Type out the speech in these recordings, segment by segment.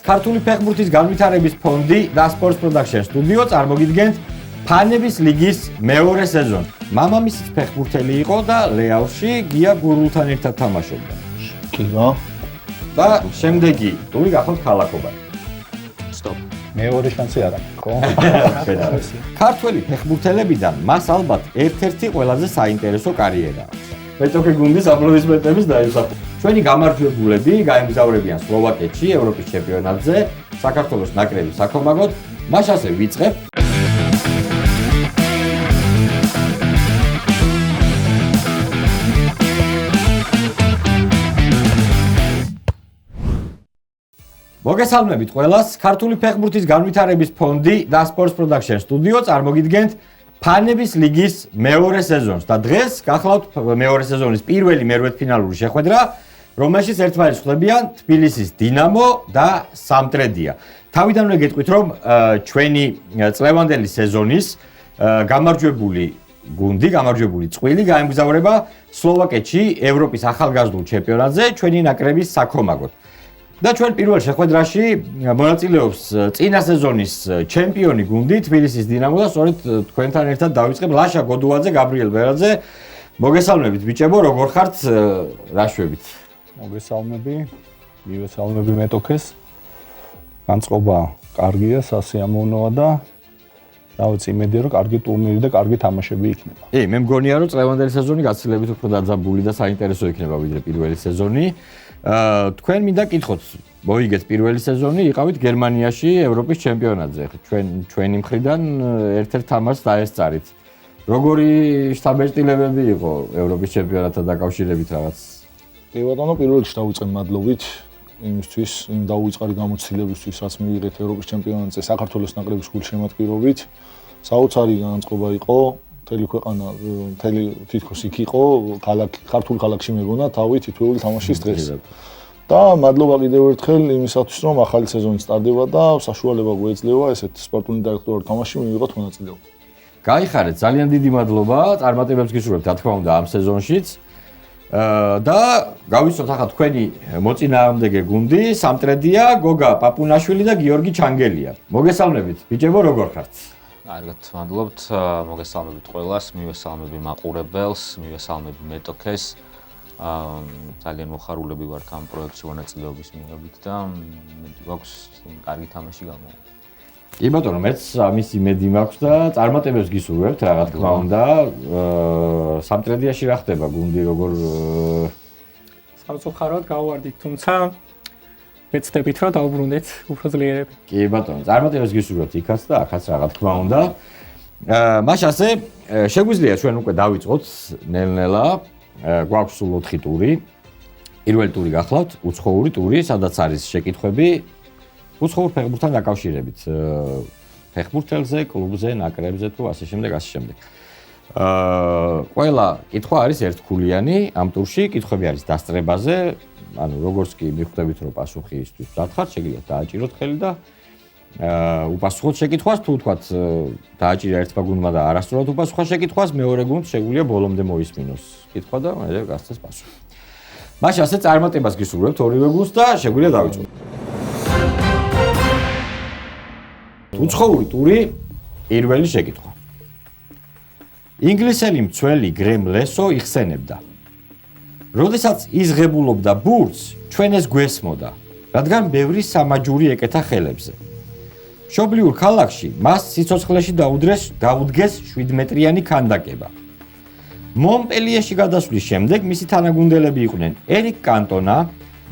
ქართული ფეხბურთის განვითარების ფონდი და Sports Production სტუდიო წარმოგიდგენთ ფანების ლიგის მეორე სეზონს. მამამისიც ფეხბურთელი იყო და რეალში გია გურულთან ერთად თამაშობდა. კიბა. და შემდეგი ტური გახოთ ქალაქობა. სტოპ. მეორე შანსი არა, ხო? ქართველი ფეხბურთელებიდან მას ალბათ ერთ-ერთი ყველაზე საინტერესო კარიერა აქვს. მეტოქე გუნდის აპლოდისმენტების დაიმსახურა. ჩვენი გამარჯვებულები გაემგზავრებიან სლოვაკეთში ევროპის ჩემპიონატზე, საქართველოს ნაკრების საქომაგოდ, მას ასე ვიწყებთ. მოგესალმებით ყველას, ქართული ფეხბურთის განვითარების ფონდი და Sports Production სტუდიო წარმოგიდგენთ ფანების ლიგის მეორე სეზონს და დღეს გახლავთ მეორე სეზონის პირველი მერვედფინალური შეხვედრა, რომელშიც ერთმანეთს ხვდებიან თბილისის დინამო და სამტრედია. თავიდანვე გეტყვით, რომ ჩვენი წლევანდელი სეზონის გამარჯვებული გუნდი, გამარჯვებული წყვილი გაემგზავრება სლოვაკეთში ევროპის ახალგაზრდულ ჩემპიონატზე ჩვენი ნაკრების საქომაგოდ. და ჩვენ პირველ შეხვედრაში მონაწილეობს წინა სეზონის ჩემპიონი გუნდი თბილისის დინამო და სწორედ თქვენთან ერთად დავიწყებ ლაშა გოდუაძე, გაბრიელ ბერაძე. მოგესალმებით ბიჭებო, როგორ ხართ? რა შვებით? მივესალმები მეტოქეს. განწყობა კარგია, სასიამოვნოა და რა ვიცი, იმედია რომ კარგი ტურნირი და კარგი თამაშები იქნება. მე მგონია რომ წლევანდელი სეზონი გაცილებით უფრო დაძაბული და საინტერესო იქნება ვიდრე პირველი სეზონი. თქვენ მინდა კითხოთ, მოიგეთ პირველი სეზონი, იყავით გერმანიაში ევროპის ჩემპიონატზე. ჩვენი მხრიდან ერთ-ერთ თამაშს დაესწარით. როგორი შთაბეჭდილებები იყო ევროპის ჩემპიონატთან დაკავშირებით რაღაც? კი ბატონო, პირველ რიგში დავიწყებ მადლობით იმისთვის, იმ დაუვიწყარი გამოცდილებისთვის, რაც მიიღეთ ევროპის ჩემპიონატზე საქართველოს ნაკრების გულშემატკივრობით. საოცარი განწყობა იყო, მთელი ქვეყანა, მთელი თითქოს იქ იყო, ქართულ ქალაქში მეგონა თავი თითოეული თამაშის დღეს. და მადლობა კიდევ ერთხელ იმისათვის, რომ ახალი სეზონი სტარდება და საშუალება გვეძლევა ესეთ სპორტული ინტელექტუალური თამაში მივიღოთ მონაწილეობა. გაიხარეთ, ძალიან დიდი მადლობა, წარმატებებს გისურვებთ, რა თქმა უნდა, ამ სეზონშიც. და გავიცნოთ ახლა თქვენი მოწინააღმდეგე გუნდი, სამტრედია, გოგა პაპუნაშვილი და გიორგი ჩანგელია. მოგესალმებით, ბიჭებო, როგორ ხართ? კარგად, მადლობთ, მოგესალმებით ყველას, მივესალმები მაყურებელს, მივესალმები მეტოქეს. ძალიან მოხარულები ვართ ამ პროექტში მონაწილეობის მიღებით და გვაქვს კარგი თამაში გამოვა. კი ბატონო, მეც ამის იმედი მაქვს და წარმატებებს გისურვებთ, რა თქმა უნდა. სამტრედიაში რა ხდება გუნდი, როგორ სამწუხაროდ გავვარდით, თუმცა ვეცდებით რომ დავუბრუნდეთ უფრო ძლიერები. კი ბატონო, წარმატებებს გისურვებთ იქაც და აქაც რა თქმა უნდა. მაშ ასე შეგვიძლია ჩვენ უკვე დავიწყოთ ნელ-ნელა. გვაქვს სულ 4 ტური. პირველი ტური გახლავთ, უცხოური ტური, სადაც არის შეკითხვები უცხოურ ფეხბურთთან დაკავშირებით. ფეხბურთელზე, კლუბზე, ნაკრებზე თუ ასე შემდეგ, ასე შემდეგ. ყველა კითხვა არის ერთქულიანი ამ ტურში, კითხვები არის დასწრებაზე, ანუ როგორც კი მიხვდებით რომ პასუხი ისთვის დათხართ, შეგიძლიათ დააჭიროთ ხელი და უპასუხოთ შეკითხვას, თუ თქვათ დააჭირა ერთმა გუნდმა და არასწორად უპასუხა შეკითხვას, მეორე გუნდს შეგვიძლია ბოლომდე მოისმინოს კითხვა და მერე გასცეს პასუხი. მაშ ასე წარმატებას გისურვებთ ორივე გუნდს და შეგვიძლია დავიწყოთ. უცხოური ტური, პირველი შეკითხვა. ინგლისელი მცველი გრემ ლესო იხსენებდა: როდესაც იზღებულობდა ბურთს, ჩვენ ეს გვესმოდა, რადგან ბევრი სამაჯური ეკეთა ხელებზე. მშობლიურ ქალაქში მას სიცოცხლეში დაუდგეს 7 მეტრიანი ქანდაკება. მონპელიეში გადასვლის შემდეგ მისი თანაგუნდელები იყვნენ ერიკ კანტონა,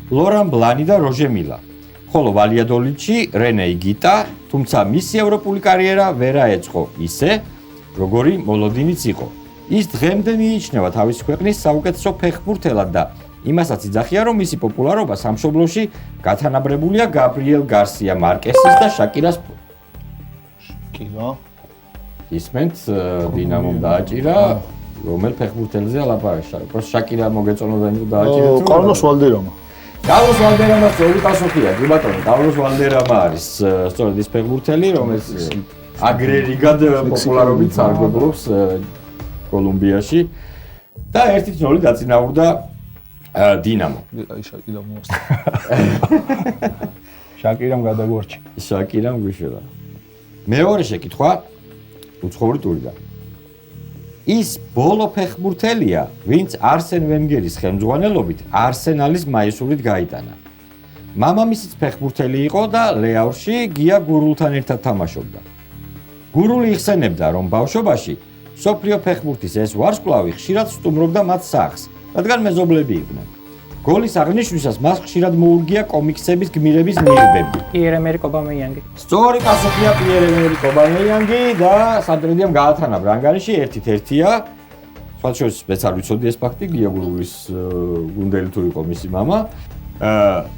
ლორან ბლანი და როჟე მილა. ხოლო ვალიადოლიდში რენე იგიტა, თუმცა მისი ევროპული კარიერა ვერ აეწყო ისე, როგორი მოლოდინიც იყო. ის დღემდე მიიჩნევა თავისი ქვეყნის საუკეთესო ფეხბურთელად და იმასაც იძახია, რომ მისი პოპულარობა სამშობლოში გათანაბრებულია გაბრიელ გარსია მარკესის და შაკირას. კიბა. ისმენთ დინამომ დააჭირა, რომელ ფეხბურთელზე ალაპარაკია. პროს შაკირა მოგეწონოდა იმით დააჭირა თუ კარლოს ვალდერამა. კარლოს ვალდერამა ძველი პასუხია, კი ბატონო, კარლოს ვალდერამა არის სწორედ ის ფეხბურთელი, რომელიც აგრერიგად პოპულარობით სარგებლობს კოლუმბიაში და 1-0 დაწინაურდა დინამო. აი შაკირა მოასწრა. შაკირამ გადაგვარჩი. შაკირამ გვიშველა. მეორე შეკითხვა უცხოური ტურიდან. ის ბოლო ფეხბურთელია, ვინც არსენ ვენგერის ხელმძღვანელობით არსენალის მაისურით გაიტანა. მამამისიც ფეხბურთელი იყო და ლეაურში გია გურულთან ერთად თამაშობდა. გურული იხსენებდა, რომ ბავშვობაში მსოფლიო ფეხბურთის ეს ვარსკვლავი ხშირად სტუმრობდა მათ სახლს, რადგან მეზობლები იყვნენ. გოლის აღნიშვნისას მას ხშირად მოურგია კომიქსების გმირების მიღბები. პიერე-მერიკ ობამეიანგი. სწორი პასუხია პიერე-მერიკ ობამეიანგი და სამტრედიამ გაათანა ბრანგარიში 1-1-ია. სხვათა შორის მეც არ ვიცოდი ეს ფაქტი, გია გურულის გუნდელი თუ იყო მისი მამა.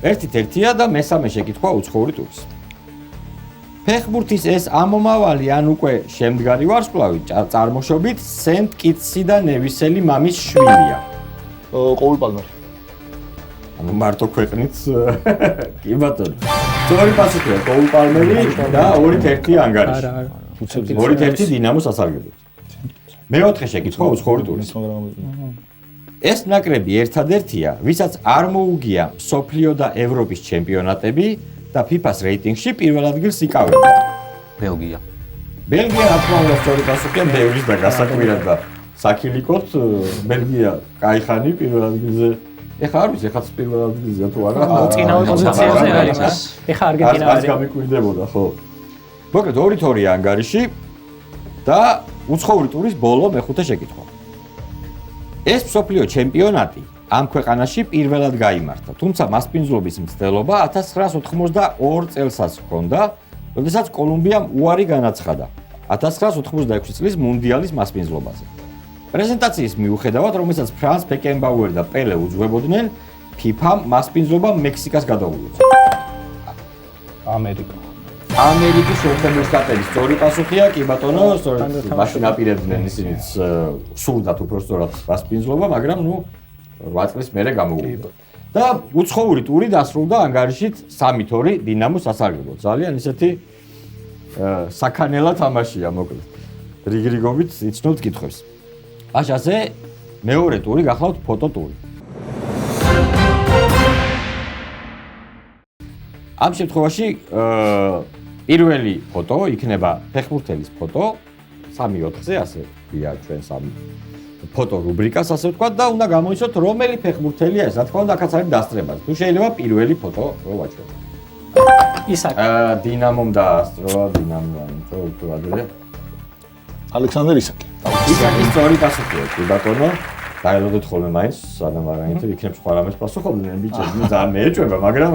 1-1-ია და მესამე შეკითხვა უცხოური ტურის. ფეხბურთის ეს ამომავალი ან უკვე შემდგარი ვარსკვლავი წარმოშობით სენტ კიტსი და ნევისელი მამის შვილია. ყოველ პალმერი. ანუ მარტო ქვეყნიც კი ბატონო. სწორი პასუხია კოულ პალმერი და 2-1 ანგარიში. არა, არა. 2-1 დინამოს ასარგებლოდ. მეოთხე შეკითხვა უცხოური ტურის. ეს ნაკრები ერთადერთია, ვისაც არ მოუგია მსოფლიო და ევროპის ჩემპიონატები და FIFA-ს რეიტინგში პირველ ადგილს იკავებდა. ბელგია. ბელგია რა თქმა უნდა სწორი პასუხია ბევრის და გასაკვირად და საქილიკოთ ბელგია кайხანი პირველ ადგილზე. ეხლა არ ვიცი, ეხლა პირველ ადგილზე თუ არა. წინავე პოზიციაზე არის. ეხლა არგენტინა არის. არის. გამიკვირდებოდა, ხო. მოკლედ 2-2 ანგარიში და უცხოური ტურის ბოლო მეხუთე შეკითხვა. ეს მსოფლიო ჩემპიონატი ამ ქვეყანაში პირველად გაიმართა, თუმცა მასპინძლობის მცდელობა 1982 წელსაც ჰქონდა, როდესაც კოლუმბიამ უარი განაცხადა 1986 წლის მუნდიალის მასპინძლობაზე. პრეზენტაციის მიუხედავად, რომელსაც ფრანს ბეკენბაუერი და პელე უძღვებოდნენ, FIFA-მ მასპინძლობა მექსიკას გადაულოცა. ამერიკა. ამერიკის შეერთებული შტატების სწორი პასუხია, კი ბატონო, სწორედ მაშინ აპირებდნენ ისინიც სურდათ უბრალოდ მასპინძლობა, მაგრამ ნუ 8 წლის მერე გამოუვიდა. და უცხოური ტური დასრულდა ანგარიშით 3-2 დინამოს ასარგებლოდ. ძალიან ისეთი საქანელა თამაშია, მოკლედ. რიგრიგობით იცნობთ კითხვებს. აშაზე მეორე ტური გახლავთ ფოტო ტური. ამ შემთხვევაში პირველი ფოტო იქნება ფეხბურთელის ფოტო 3-4-ზე, ასე ვია ჩვენ სამ ფოტო რუბრიკას, ასე ვთქვათ და უნდა გამოიცოთ რომელი ფეხბურთელია ეს. რა თქმა უნდა, აქაც არის დასწრება. თუ შეიძლება პირველი ფოტო რო ვაჩვენოთ. ისაკ. დინამომ დაასწრო, დინამომ თუ ადრე. ალექსანდრე ისაკი. ისაკის სწორი პასუხია, კი ბატონო. დაელოდეთ ხოლმე მაინც, სანამ არაინტერ იქნებ სხვა რამეს პასუხობდნენ ბიჭები, ძალიან მეეჭვება, მაგრამ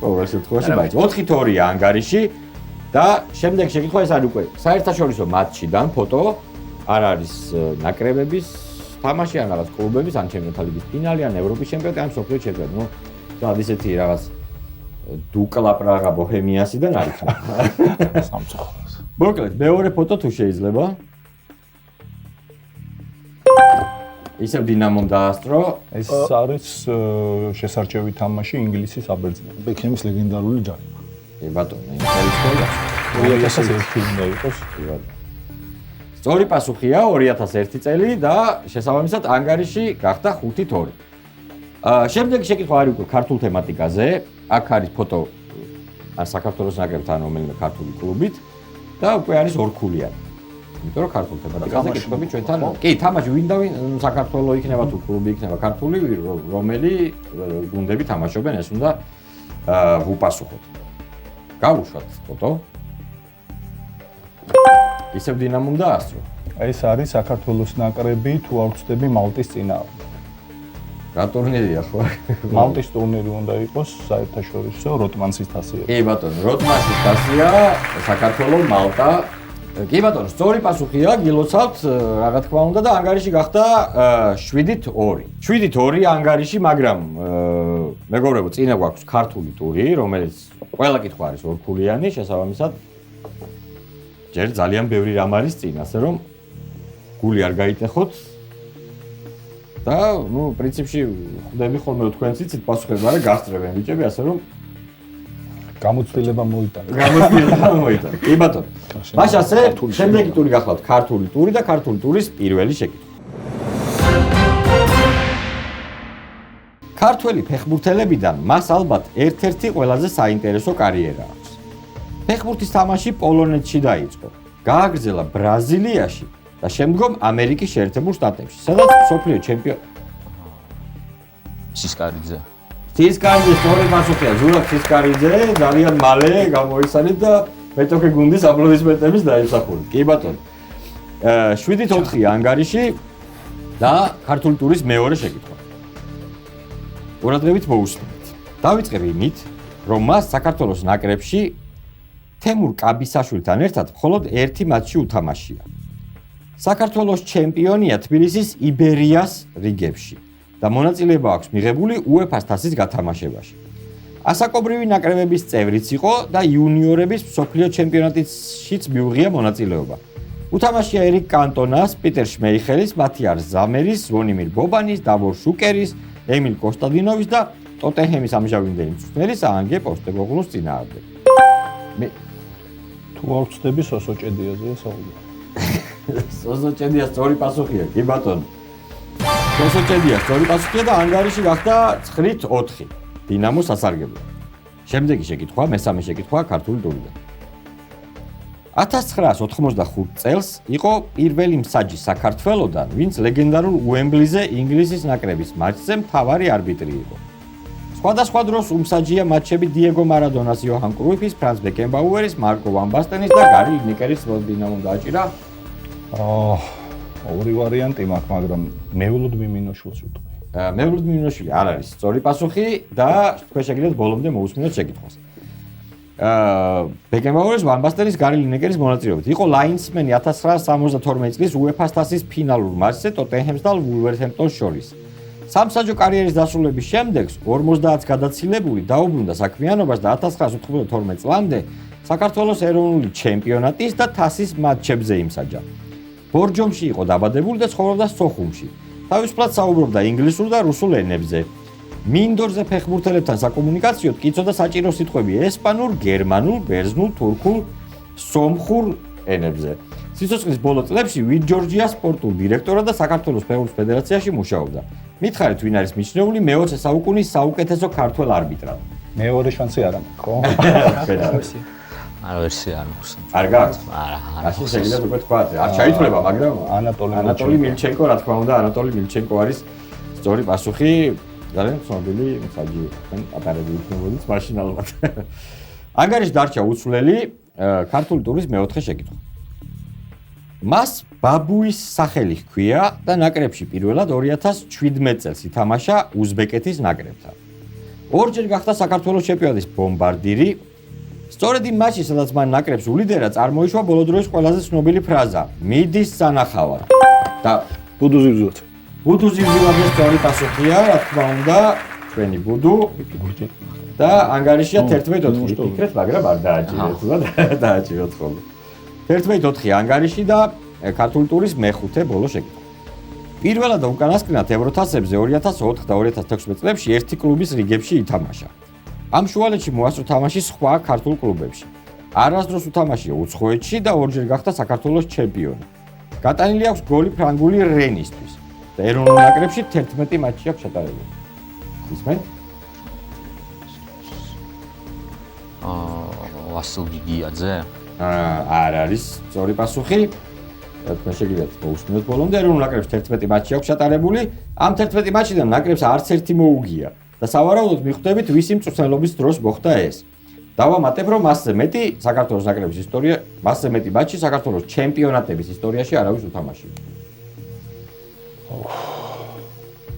ყოველ შემთხვევაში მაინც 4-2 ანგარიში და შემდეგ შეკითხვა ეს არის უკვე საერთაშორისო მატჩიდან ფოტო, არ არის ნაკრებების თამაში, ან რაღაც კლუბების, ან ჩემპიონთა ლიგის ფინალი, ან ევროპის ჩემპიონატი, ან მსოფლიო ჩემპიონატი. ნუ რაღაც ისეთი რაღაც დუკლა პრაღა ბოჰემიასიდან არის. სამწუხაროდ. მოკლედ, მეორე ფოტო თუ შეიძლება. ისევ დინამომ დაასწრო. ეს არის შესარჩევი თამაში ინგლისის აბერძნები. ბექემის ლეგენდარული ჯარი. კი ბატონო, იმ წელს ყოლა. 2001 უნდა იყოს. კი ბატონო. სწორი პასუხია 2001 წელი და შესაბამისად ანგარიში გახდა 5-2. შემდეგი შეკითხვა არის უკვე ქართულ თემატიკაზე. აქ არის ფოტო ან საქართველოს ნაკრებთან რომელიმე ქართული კლუბით და უკვე არის ორქულიანი. იმიტომ რომ ქართულ თემატიკაზე კითხები ჩვენთან. კი, თამაში ვინ და ვინ საქართველოს იქნება თუ კლუბი იქნება ქართული, რომელი გუნდები თამაშობენ, ეს უნდა ვუპასუხოთ. გავუშვათ ფოტო. ისევ დინამომ დაასწრო. ეს არის საქართველოს ნაკრები, თუ არ ვცდები, მალტის წინააღმდეგ. რა ტურნირია ხო? მალტის ტურნირი უნდა იყოს საერთაშორისო როტმანსის თასია. კი ბატონო, როტმანსის თასია, საქართველოს მალტა. კი ბატონო, სწორი პასუხია, გილოცავთ, რა თქმა უნდა და ანგარიში გახდა 7-2. 7-2 ანგარიში, მაგრამ მეგობრებო, წინა გვაქვს ქართული ტური, რომელიც ყველა კითხვა არის ორქულიანი, შესაბამისად ჯერ ძალიან ბევრი რამ არის წინ, ასე რომ გული არ გაიტეხოთ და ნუ პრინციპში ხვდები ხოლმე რომ თქვენ ციცით პასუხები, მაგრამ გასწრებენ ბიჭები, ასე რომ გამოცდილება მოიტანა. გამოცდილება მოიტანა. კი ბატონო. მაშინ ასე შემდეგი ტური გახლავთ ქართული ტური და ქართული ტურის პირველი შეკითხვა. ქართველი ფეხბურთელებიდან მას ალბათ ერთ-ერთი ყველაზე საინტერესო კარიერა აქვს. ფეხბურთის თამაში პოლონეთში დაიწყო, გააგრძელა ბრაზილიაში და შემდგომ ამერიკის შეერთებულ შტატებში, სადაც მსოფლიო ჩემპიონი სისკარიძე. სისკარიძე სწორი პასუხია, ზურაბ სისკარიძე ძალიან მალე გამოიცანით და მეტოქე გუნდის აპლოდისმენტების დაიმსახურეთ. კი ბატონო. 7-4 ანგარიში და ქართული ტურის მეორე შეკითხვა. ყურადღებით მოусმინეთ. დავიწყებ იმით, რომ მას საქართველოს ნაკრებში თემურ კაბისაშვილთან ერთად მხოლოდ ერთი მატჩი უთამაშია. საქართველოს ჩემპიონია თბილისის იბერიას რიგებში და მონაწილეობა აქვს მიღებული UEFA-ს თასის გათამაშებაში. ასაკობრივი ნაკრებების წევრიც იყო და იუნიორების მსოფლიო ჩემპიონატშიც მიუღია მონაწილეობა. უთამაშია ერიკ კანტონას, პიტერ შმეიხელის, მათიარ ზამერის, ზვონიმირ ბობანის, დავორ შუკერის, ემილ კოსტადინოვის და ტოტენჰემის ამჟამინდელი მწვრთნელის აანგე პოსტეგოგლუს წინააღმდეგ. თუ არ ვწდები სოსოჭედიაზეა საუბარი. სოსოჭედია სწორი პასუხია, კი ბატონო. სოსოჭედია სწორი პასუხია და ანგარიში გახდა 9-4. დინამოს სასარგებლო. შემდეგი შეკითხვა, მესამე შეკითხვა ქართული ტურიდან. 1985 წელს იყო პირველი მსაჯი საქართველოდან, ვინც ლეგენდარულ უემბლიზე ინგლისის ნაკრების მატჩზე მთავარი არბიტრი იყო. სხვადასხვა დროს უმსაჯია მატჩები დიეგო მარადონას, იოჰან კრუიფის, ფრანც ბეკენბაუერის, მარკო ვან ბასტენის და გარი ლინეკერის დინამომ დააჭირა. ორი ვარიანტი მაქვს, მაგრამ მეულოდ მიმინოშულს ვიტყვი. მეულოდ მიმინოშვილი არ არის სწორი პასუხი და თქვენ შეგიძლიათ ბოლომდე მოусმინოთ შეკითხვას. ბეკენბაუერის, ვან ბასტენის, გარი ლინეკერის მონაწილეობით. იყო ლაინსმენი 1972 წლის UEFA-ს თასის ფინალურ მატჩზე ტოტენჰემს და ვულვერჰემპტონს შორის. სამსაჯო კარიერის დასრულების შემდეგ 50 გადაცილებული დაუბრუნდა საქმიანობას და 1992 წლამდე საქართველოს ეროვნული ჩემპიონატის და თასის მატჩებზე იმსაჯა. ბორჯომში იყო დაბადებული და ცხოვრობდა სოხუმში. თავისუფლად საუბრობდა ინგლისურ და რუსულ ენებზე. მინდორზე ფეხბურთელებთან საკომუნიკაციოდ კი იცოდა საჭირო სიტყვები ესპანურ, გერმანულ, ბერძნულ, თურქულ, სომხურ ენებზე. სიცოცხლის ბოლო წლებში ვიტ-ჯორჯიას სპორტულ დირექტორად და საქართველოს ფეხბურთის ფედერაციაში მუშაობდა. მითხარით, ვინ არის მიჩნეული მე-20 საუკუნის საუკეთესო ქართველ არბიტრად? მეორე შანსი არ აქვს, ხო? არა ვერსია არ მაქვს. არ გაქვს? არა. ასე შეიძლება უკვე თქვა. არ ჩაითვლება, მაგრამ ანატოლი მილჩენკო, რა თქმა უნდა, ანატოლი მილჩენკო არის სწორი პასუხი. ძალიან ცნობილი მსაჯი თქვენ აპარატი იქნებოდით მაშინ ალბათ. ანგარიში დარჩა უცვლელი ქართული ტურის მეოთხე შეკითხვა. მას ბაბუის სახელი ჰქვია და ნაკრებში პირველად 2017 წელს ითამაშა უზბეკეთის ნაკრებთან. ორჯერ გახდა საქართველოს ჩემპიონატის ბომბარდირი. სწორედ იმ მატჩში, სადაც მან ნაკრებს ულიდერა, წარმოიშვა ბოლო დროის ყველაზე ცნობილი ფრაზა: მიდის სანახავად. და ბუდუზიბზოთ. ბუდუზიბზივაძე სწორი პასუხია, რა თქმა უნდა, ჩვენი ბუდუ და ანგარიშია 11-4. ფიქრეთ, მაგრამ არ დააჭირეთ, დააჭიროთ ხოლმე. 11-4 ანგარიში და ქართული ტურის მეხუთე ბოლო შეკითხვა. პირველად და უკანასკნელად ევროთასებზე 2004 და 2016 წლებში ერთი კლუბის რიგებში ითამაშა. ამ შუალედში მოასწრო თამაში სხვა ქართულ კლუბებში. არასდროს უთამაშია უცხოეთში და ორჯერ გახდა საქართველოს ჩემპიონი. გატანილი აქვს გოლი ფრანგული რენისთვის და ეროვნულ ნაკრებში 11 მატჩი აქვს ჩატარებული. ისმენ? ვასილ გიგიაძე? არ არის სწორი პასუხი. თქვენ შეგიძლიათ მოусმინოთ ბოლომდე ეროვნულ ნაკრებში 11 მატჩი აქვს ჩატარებული. ამ 11 მატჩიდან ნაკრებს არც ერთი მოუგია და სავარაუდოდ მიხვდებით ვისი მწვრთნელობის დროს მოხდა ეს. დავამატებ, რომ მასზე მეტი საქართველოს ნაკრების ისტორია, მასზე მეტი მატჩი საქართველოს ჩემპიონატების ისტორიაში არავის უთამაშია.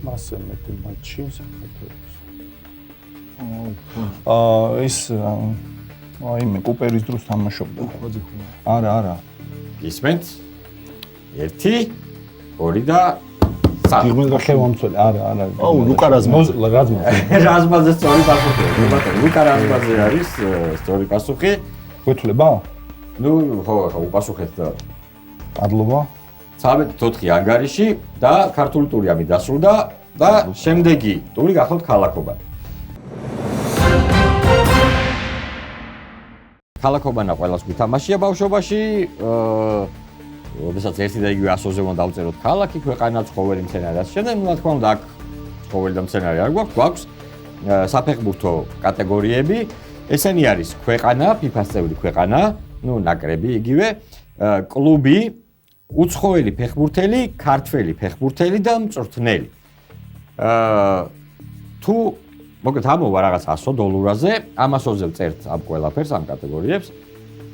მასზე მეტი მატჩი საქართველოს. ის მე კუპერის დროს თამაშობდა. არა. ისმენთ? 1, 2 და 3. გიგმენგა შევამცვალე. არა. ლუკა რაზმაძე. რაზმაძე სწორი პასუხია. ლუკა რაზმაძე არის სწორი პასუხი. გვეთვლება? ნუ ხო, უპასუხეთ და მადლობა. 13-4 ანგარიში და ქართული ტური ამით დასრულდა და შემდეგი ტური გახლავთ ქალაქობანი. ქალაქობანა ყველას გვითამაშია ბავშვობაში. როდესაც ერთი და იგივე ასოზე უნდა დავწეროთ ქალაქი, ქვეყანა, ცხოველი, მცენარე და ასე შემდეგ. ნუ რა თქმა უნდა, აქ ცხოველი და მცენარე არ გვაქვს. საფეხბურთო კატეგორიები. ესენი არის ქვეყანა, FIFA-ს წევრი ქვეყანა, ნაკრები იგივე, კლუბი, უცხოელი ფეხბურთელი, ქართველი ფეხბურთელი და მწვრთნელი. თუ მოკლედ ამოვა რაღაც 100 დოლარზე, ამ 100-ზე ვწერთ ამ ყველაფერს, ამ კატეგორიებს.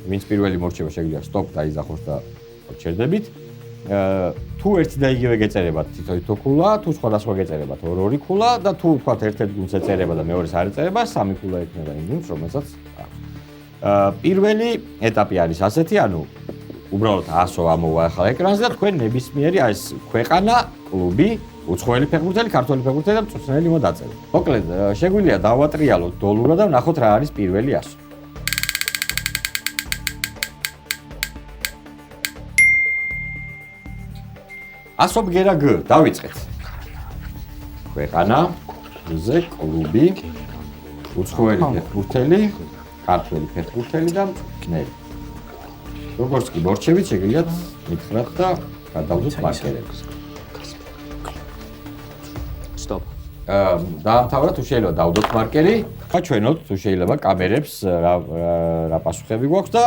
ვინც პირველი მორჩება შეგვიძლია სტოპ დაიზახოს და ჩერდებით. თუ ერთი და იგივე გეწერებათ თითო ქულა, თუ სხვადასხვა გეწერებათ 2-2 ქულა და თუ ვთქვათ ერთ-ერთ გუნდს ეწერება და მეორეს არ ეწერება, 3 ქულა ექნება იმ გუნდს, რომელსაც აქვს. პირველი ეტაპი არის ასეთი, ანუ უბრალოდ 100 ამოვა ახლა ეკრანზე და თქვენ ნებისმიერი ეს ქვეყანა, კლუბი, უცხოელი ფეხბურთელი, ქართველი ფეხბურთელი და მწვრთნელი მოდაწერეთ. მოკლედ, შეგვიძლია დავატრიალოთ დოლურად და ვნახოთ რა არის პირველი 100. ასობ გერა გ, დავიწყეთ. ქვეყანა, ზე, კლუბი, უცხოელი ფეხბურთელი, ქართველი ფეხბურთელი და მწვრთნელი. როგორც კი მორჩებით, შეგიძლიათ მითხრათ და გადავდოთ მარკერებს. Stop. დაამთავრა თუ შეიძლება დავდოთ მარკერი, აჩვენოთ თუ შეიძლება კამერებს რა პასუხები გვაქვს და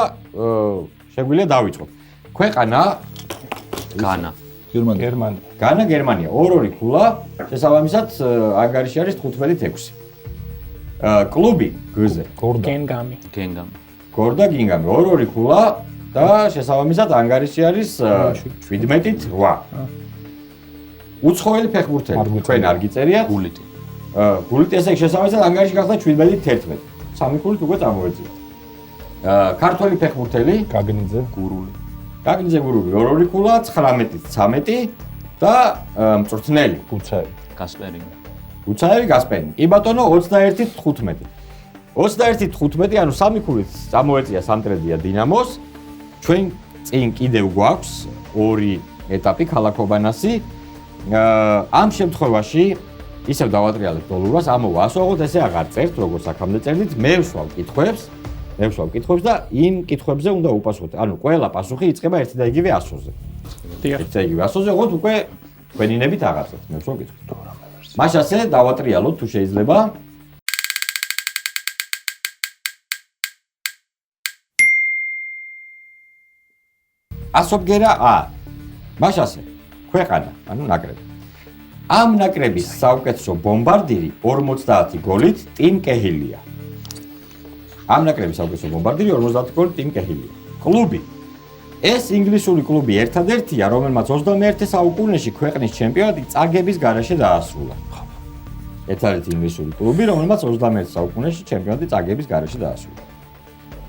შეგვიძლია დავიწყოთ. ქვეყანა განა. გერმანია. განა გერმანია 2-2 ქულა, შესაბამისად ანგარიში არის 15-6. კლუბი გზე გენგამი. გორდა გინგამი 2-2 ქულა და შესაბამისად ანგარიში არის 17-8. უცხოელი ფეხბურთელი თქვენ არ გიწერიათ გულიტი. გულიტი ესე შესაბამისად ანგარიში გახდა 17-11. 3 ქულით უკვე წამოვეწიეთ. ქართველი ფეხბურთელი გაგნიძე, გურული. გაგნიძე გურული 2-2 ქულა 19-13 და მწვრთნელი გუცაევი. გასპერინი. უცაევი გასპერინი. კი ბატონო 21-15. 21-15, ანუ 3 ქულით წამოვეწია სამტრედია დინამოს. ჩვენ წინ კიდევ გვაქვს 2 ეტაპი ქალაქობანასი. ამ შემთხვევაში ისევ დავატრიალებ დოლურას, ამოვა 100, ოღონდ ესე აღარ წერთ, როგორც აქამდე წერდით, მე ვსვავ კითხვებს და იმ კითხვებზე უნდა უპასუხოთ. ანუ ყველა პასუხი იწყება ერთი და იგივე 100-ზე. დიახ. ერთი და იგივე 100-ზე, ოღონდ უკვე თქვენი ნებით აღარ წერთ, მე ვსვავ კითხვებს. მაშასე დავატრიალოთ თუ შეიძლება. ასობგერა ა. მაშასე ქვეყანა, ანუ ნაკრები. ამ ნაკრების საუკეთესო ბომბარდირი 50 გოლით ტიმ კეჰილია. ამ ნაკრების საუკეთესო ბომბარდირი 50 გოლით ტიმ კეჰილია. კლუბი. ეს ინგლისური კლუბი ერთადერთია, რომელმაც 21 საუკუნეში ქვეყნის ჩემპიონატი წაგების გარეშე დაასრულა. ერთადერთი ინგლისური კლუბი, რომელმაც 21 საუკუნეში ჩემპიონატი წაგების გარეშე დაასრულა.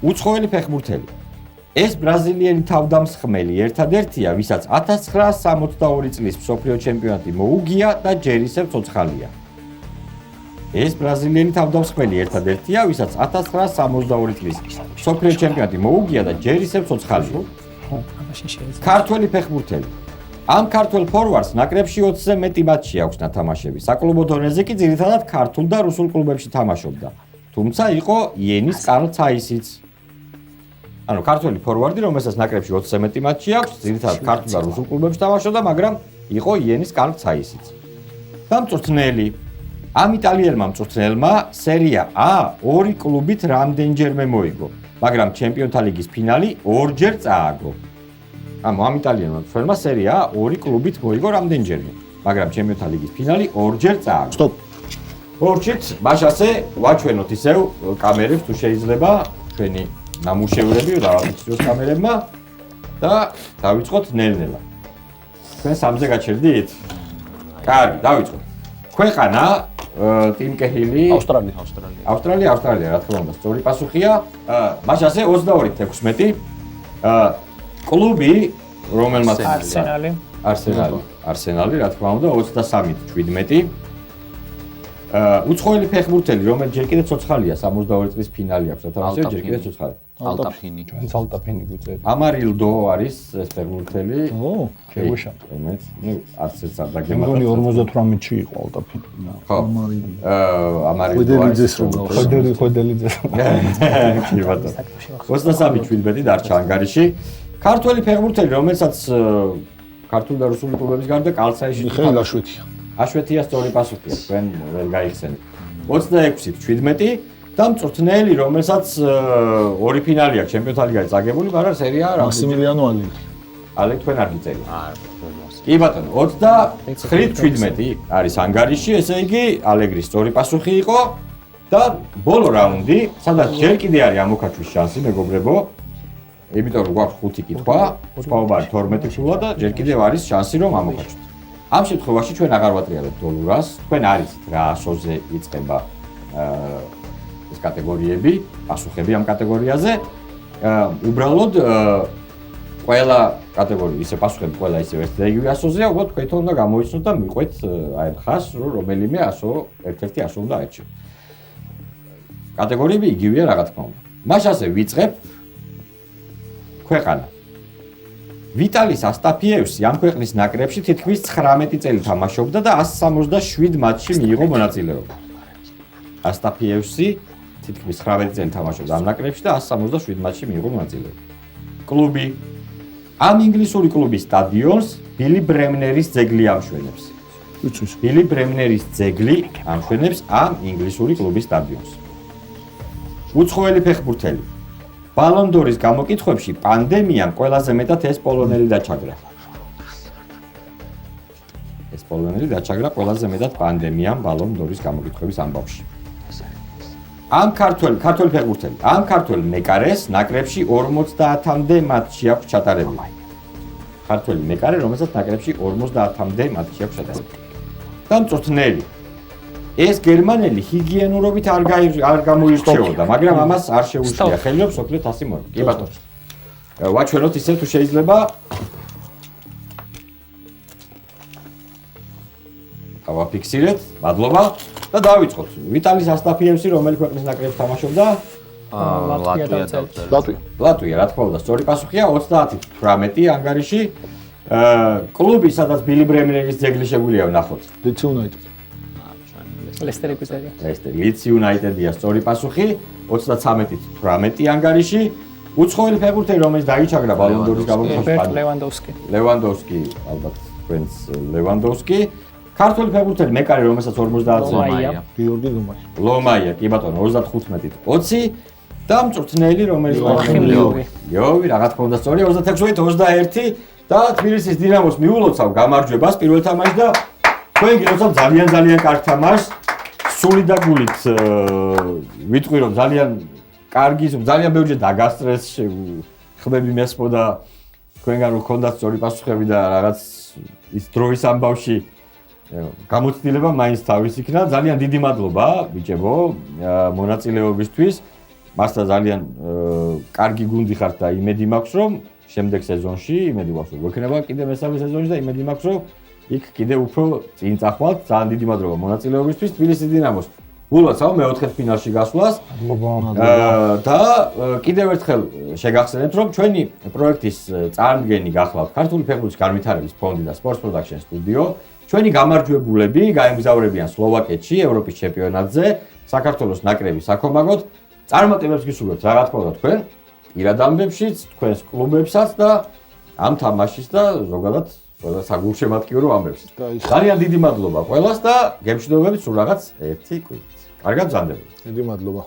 უცხოელი ფეხბურთელი. ეს ბრაზილიელი თავდამსხმელი ერთადერთია, ვისაც 1962 წლის მსოფლიო ჩემპიონატი მოუგია და ჯერ ისევ ცოცხალია. ეს ბრაზილიელი თავდამსხმელი ერთადერთია, ვისაც 1962 წლის მსოფლიო ჩემპიონატი მოუგია და ჯერ ისევ ცოცხალია. ქართველი ფეხბურთელი. ამ ქართველ ფორვარდს ნაკრებში 20-ზე მეტი მატჩი აქვს ნათამაშები. საკლუბო დონეზე კი ძირითადად ქართულ და რუსულ კლუბებში თამაშობდა. თუმცა იყო იენის კარლ ცაისიც. ანუ ქართველი ფორვარდი, რომელსაც ნაკრებში 20-ზე მეტი მატჩი აქვს, ძირითადად ქართულ და რუსულ კლუბებში თამაშობდა, მაგრამ იყო იენის კარლ ცაისიც. და მწვრთნელი. ამ იტალიელმა მწვრთნელმა სერია A 2 კლუბით რამდენჯერმე მოიგო, მაგრამ ჩემპიონთა ლიგის ფინალი 2-ჯერ წააგო. ამ იტალიელმა მწვრთნელმა სერია A 2 კლუბით მოიგო რამდენჯერმე, მაგრამ ჩემპიონთა ლიგის ფინალი 2-ჯერ წააგო. სტოპ. ორჩით, მაშასე ვაჩვენოთ ისევ კამერებს თუ შეიძლება, ჩვენი ნამუშევრები დავაფიქსიროთ კამერებმა და დავიწყოთ ნელ-ნელა. თქვენ 3-ზე გაჩერდით? კარგი, დავიწყოთ. ქვეყანა ტიმ კეჰილი ავსტრალია, რა თქმა უნდა, სწორი პასუხია. მაშასე 22-16. კლუბი, რომელმაც არსენალი, რა თქმა უნდა, 23-17. უცხოელი ფეხბურთელი, რომელიც ჯერ კიდევ ცოცხალია, 62 წლის ფინალი აქვს, თამაშობს ჯერ კიდევ ცოცხალი. ალტაფინი. ჩვენც ალტაფინი გვიწერია. ამარილდო არის ეს ფეხბურთელი. შევუშავ. არც ერთ არ მე მგონი 58-ში იყო ალტაფინი. ხო. ამარილდო ხვედელიძეს რომ ხვედელიძეს. კი ბატონო. 23-17 დარჩა ანგარიში. ქართველი ფეხბურთელი, რომელსაც ქართულ და რუსული კლუბების გარდა კალცაიში მიხეილ აშვეთია. აშვეთია სწორი პასუხია, თქვენ ვერ გაიხსენეთ. 26-17 და მწვრთნელი, რომელსაც ორი ფინალი აქვს ჩემპიონთა ლიგაში წაგებული, მაგრამ სერია რა მაქსიმილიანო ალეგრი. ალეგ თქვენ არ გიწერია. კი ბატონო, 29-17 არის ანგარიში, ესე იგი ალეგრის სწორი პასუხი იყო და ბოლო რაუნდი, სადაც ჯერ კიდე არის ამოქაჩვის შანსი, მეგობრებო. იმიტომ რომ გვაქვს 5 კითხვა, სხვაობა არის 12 ფულა და ჯერ კიდევ არის შანსი რომ ამოქაჩვით. ამ შემთხვევაში ჩვენ აღარ ვატრიალებთ დოლურას, თქვენ არიცით რა ასოზე იწყება ეს კატეგორიები, პასუხები ამ კატეგორიაზე. უბრალოდ ყველა კატეგორია, ისე პასუხები ყველა ისე ერთ-ერთი ასოზეა, უბრალოდ თქვენ უნდა გამოიცნოთ და მიყვეთ აი ხას, რომ რომელიმე ასო, ერთ-ერთი ასო უნდა აერჩიოთ. კატეგორიები იგივეა რა თქმა უნდა. მას ასე ვიწყებ ქვეყანა. ვიტალის ასტაფიევსი ამ ქვეყნის ნაკრებში თითქმის 19 წელი თამაშობდა და 167 მატჩში მიიღო მონაწილეობა. ასტაფიევსი თითქმის 19 წელი თამაშობდა ამ ნაკრებში და 167 მატჩში მიიღო მონაწილეობა. კლუბი ამ ინგლისური კლუბის სტადიონს ბილი ბრემნერის ძეგლი ამშვენებს. ბილი ბრემნერის ძეგლი ამშვენებს ამ ინგლისური კლუბის სტადიონს. უცხოელი ფეხბურთელი ბალონ დორის გამოკითხვებში პანდემიამ ყველაზე მეტად ეს პოლონელი დაჩაგრა. ეს პოლონელი დაჩაგრა ყველაზე მეტად პანდემიამ ბალონ დორის გამოკითხვების ამბავში. ამ ქართველ ფეხბურთელი, ამ ქართველ მეკარეს ნაკრებში 50-მდე მატჩი აქვს ჩატარებული. ქართველი მეკარე, რომელსაც ნაკრებში 50-მდე მატჩი აქვს ჩატარებული. და მწვრთნელი ეს გერმანელი ჰიგიენურობით არ გამოირჩეოდა, მაგრამ ამას არ შეუძლია ხელიო სოფლიო თასი მოიგო. კი ბატონო. ვაჩვენოთ ისე თუ შეიძლება. ავაფიქსირეთ, მადლობა და დავიწყოთ. ვიტალის ასტაფიევსი რომელი ქვეყნის ნაკრებში თამაშობდა? ლატვია, რა თქმა უნდა, სწორი პასუხია 30-18 ანგარიში. კლუბი, სადაც ბილი ბრემნერის ძეგლი შეგვიძლია ვნახოთ. ლიდს იუნაიტედ. ლესტერი გვიწერია. ლესტერი, ლიდს იუნაიტედია სწორი პასუხი 33-18 ანგარიში. უცხოელი ფეხბურთელი, რომელიც დაიჩაგრა ბალონ დორის გამოკითხვაში. ლევანდოვსკი, ალბათ ფრენც ლევანდოვსკი. ქართველი ფეხბურთელი მეკარე, რომელსაც 50 ლომაია. გიორგი ლომაია. ლომაია, კი ბატონო, 35-20 და მწვრთნელი, რომელიც იოვი, რა თქმა უნდა, სწორი 26-21 და თბილისის დინამოს მიულოცავ გამარჯვებას პირველ თამაშში და თქვენ გილოცავ ძალიან კარგ თამაშს. სული და გულით ვიტყვი რომ ძალიან კარგი, ძალიან ბევრჯერ დაგასტრეს, ხმები მესმოდა თქვენგან რომ გქონდათ სწორი პასუხები და რაღაც ის დროის ამბავში გამოცდილება მაინც თავის იქნა. ძალიან დიდი მადლობა ბიჭებო მონაწილეობისთვის. მასთან ძალიან კარგი გუნდი ხართ და იმედი მაქვს რომ შემდეგ სეზონში, იმედი მაქვს რომ გვექნება კიდე მესამე სეზონში და იმედი მაქვს რომ იქ კიდე უფრო წინ წახვალთ. ძალიან დიდი მადლობა მონაწილეობისთვის. თბილისის დინამოს გულოცავ მეოთხედფინალში გასვლას. და კიდევ ერთხელ შეგახსენებთ რომ ჩვენი პროექტის წარმომადგენელი გახლავთ ქართული ფეხბურთის განვითარების ფონდი და Sports Production Studio. ჩვენი გამარჯვებულები გაემგზავრებიან სლოვაკეთში ევროპის ჩემპიონატზე, საქართველოს ნაკრების საქომაგოდ. წარმატებებს გისურვებთ რა თქმა უნდა თქვენ პირად ამბებშიც, თქვენს კლუბებსაც და ამ თამაშის და ზოგადად ყველა საგულშემატკივრო ამბებშიც. ძალიან დიდი მადლობა ყველას და გემშვიდობებით სულ რაღაც ერთი კვირით. კარგად ბრძანდებოდეთ. დიდი მადლობა.